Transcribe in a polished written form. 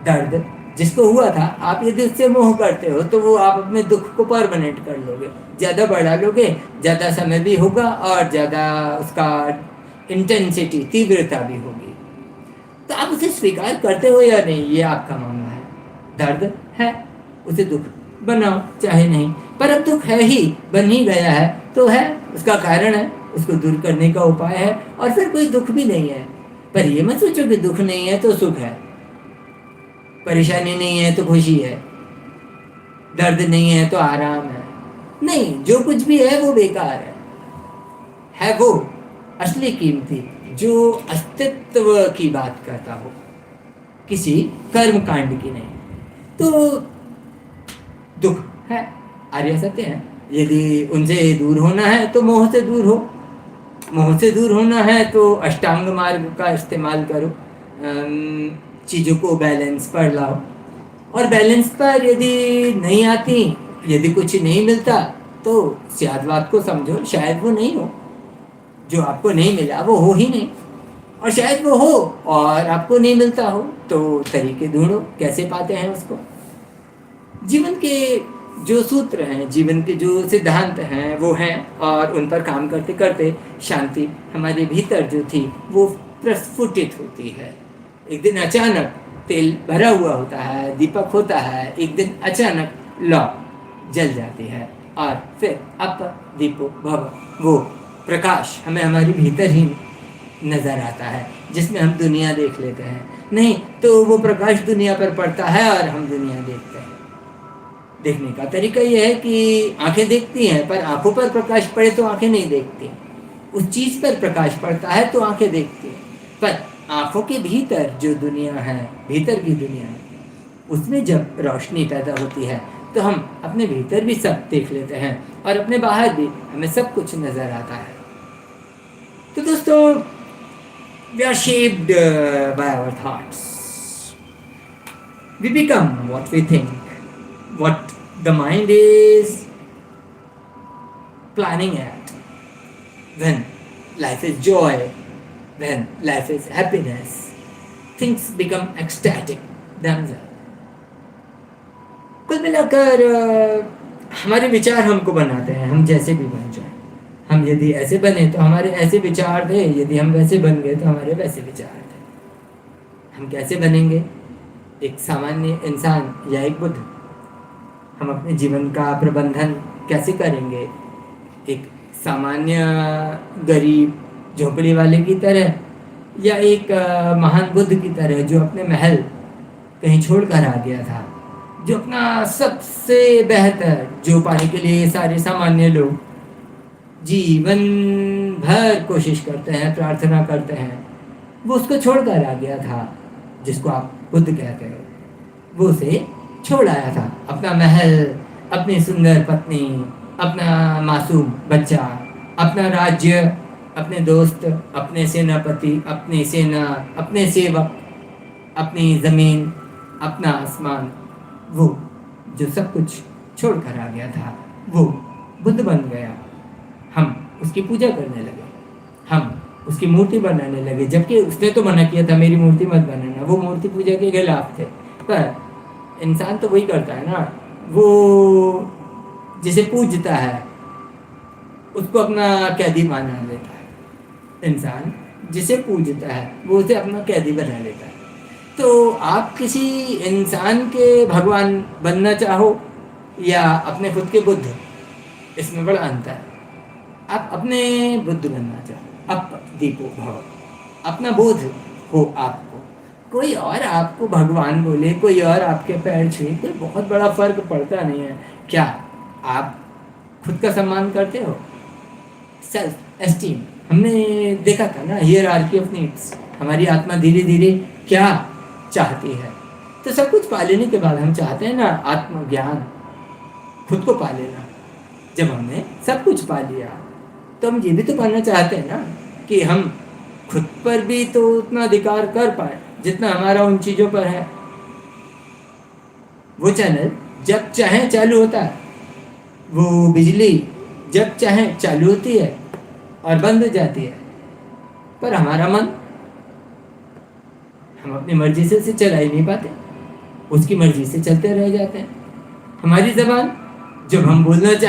दर्द जिसको हुआ था, आप यदि उससे मोह करते हो तो वो आप अपने दुख को परमानेंट कर लोगे, ज़्यादा बढ़ा लोगे, ज़्यादा समय भी होगा और ज़्यादा उसका इंटेंसिटी, तीव्रता भी होगी। तो आप उसे स्वीकार करते हो या नहीं, ये आपका मामला है। दर्द है, उसे दुख बनाओ चाहे नहीं, पर अब दुख है ही, बन ही गया है तो है, उसका कारण है, उसको दूर करने का उपाय है, और फिर कोई दुख भी नहीं है। पर ये मत सोचो कि दुख नहीं है तो सुख है, परेशानी नहीं है तो खुशी है, दर्द नहीं है तो आराम है। नहीं, जो कुछ भी है वो बेकार है वो असली कीमती जो अस्तित्व की बात करता हो, किसी कर्म कांड की नहीं। तो दुख है, आर्य सत्य है। यदि उनसे दूर होना है तो मोह से दूर हो, मोह से दूर होना है तो अष्टांग मार्ग का इस्तेमाल करो, चीज़ों को बैलेंस पर लाओ। और बैलेंस पर यदि नहीं आती, यदि कुछ नहीं मिलता, तो सियादवाद को समझो, शायद वो नहीं हो, जो आपको नहीं मिला वो हो ही नहीं, और शायद वो हो और आपको नहीं मिलता हो, तो तरीके ढूंढो कैसे पाते हैं उसको। जीवन के जो सूत्र हैं, जीवन के जो सिद्धांत हैं वो हैं, और उन पर काम करते करते शांति हमारे भीतर जो थी वो प्रस्फुटित होती है। एक दिन अचानक तेल भरा हुआ होता है, दीपक होता है, एक दिन अचानक लौ जल जाती है, और फिर अप दीपो भव, वो प्रकाश हमें हमारे भीतर ही नजर आता है, जिसमें हम दुनिया देख लेते हैं। नहीं तो वो प्रकाश दुनिया पर पड़ता है और हम दुनिया देखते हैं। देखने का तरीका यह है कि आंखें देखती हैं, पर आंखों पर प्रकाश पड़े तो आंखें नहीं देखती, उस चीज पर प्रकाश पड़ता है तो आंखें देखती हैं। पर आंखों के भीतर जो दुनिया है, भीतर की दुनिया है, उसमें जब रोशनी पैदा होती है तो हम अपने भीतर भी सब देख लेते हैं, और अपने बाहर भी हमें सब कुछ नजर आता है। तो दोस्तों, we are shaped by our thoughts. We become what we think, what the mind is planning at. When life is joy, when life is happiness, things become ecstatic themselves. कुल मिलाकर हमारे विचार हमको बनाते हैं, हम जैसे भी बन जाए। हम यदि ऐसे बने तो हमारे ऐसे विचार थे, यदि हम वैसे बन गए तो हमारे वैसे विचार थे। हम कैसे बनेंगे, एक सामान्य इंसान या एक बुद्ध? हम अपने जीवन का प्रबंधन कैसे करेंगे, एक सामान्य गरीब झोपड़ी वाले की तरह, या एक महान बुद्ध की तरह जो अपने महल कहीं छोड़ कर आ गया था, जो अपना सबसे बेहतर जो पाने के लिए सारे सामान्य लोग जीवन भर कोशिश करते हैं, प्रार्थना करते हैं, वो उसको छोड़कर आ गया था, जिसको आप बुद्ध कहते हो। वो उसे छोड़ आया था, अपना महल, अपनी सुंदर पत्नी, अपना मासूम बच्चा, अपना राज्य, अपने दोस्त, अपने सेनापति, अपनी सेना, अपने सेवक, अपनी ज़मीन, अपना आसमान, वो जो सब कुछ छोड़ कर आ गया था वो बुद्ध बन गया। हम उसकी पूजा करने लगे, हम उसकी मूर्ति बनाने लगे, जबकि उसने तो मना किया था मेरी मूर्ति मत बनाना, वो मूर्ति पूजा के खिलाफ थे। पर इंसान तो वही करता है ना, वो जिसे पूजता है उसको अपना कैदी बना लेता है। इंसान जिसे पूजता है वो उसे अपना कैदी बना लेता है। तो आप किसी इंसान के भगवान बनना चाहो या अपने खुद के बुद्ध, इसमें बड़ा अंतर है। आप अपने बुद्ध बनना चाहो, अप दीपो भव, अपना बोध हो आपको। कोई और आपको भगवान बोले, कोई और आपके पैर छुए, कोई बहुत बड़ा फर्क पड़ता नहीं है। क्या आप खुद का सम्मान करते हो? सेल्फ एस्टीम, हमने देखा था ना, हियरार्की ऑफ नीड्स। हमारी आत्मा धीरे धीरे क्या चाहती है, तो सब कुछ पा लेने के बाद हम चाहते हैं ना आत्मज्ञान, खुद को पा लेना। जब हमने सब कुछ पा लिया तो हम ये भी तो पाना चाहते हैं ना कि हम खुद पर भी तो उतना अधिकार कर पाए जितना हमारा उन चीज़ों पर है। वो चैनल जब चाहे चालू होता है, वो बिजली जब चाहे चालू होती है और बंद हो जाती है, पर हमारा मन, हम अपनी मर्जी से उसे चला ही नहीं पाते। उसकी मर्जी से चलते रह जाते हैं। हमारी ज़बान जब हम बोलना चाहते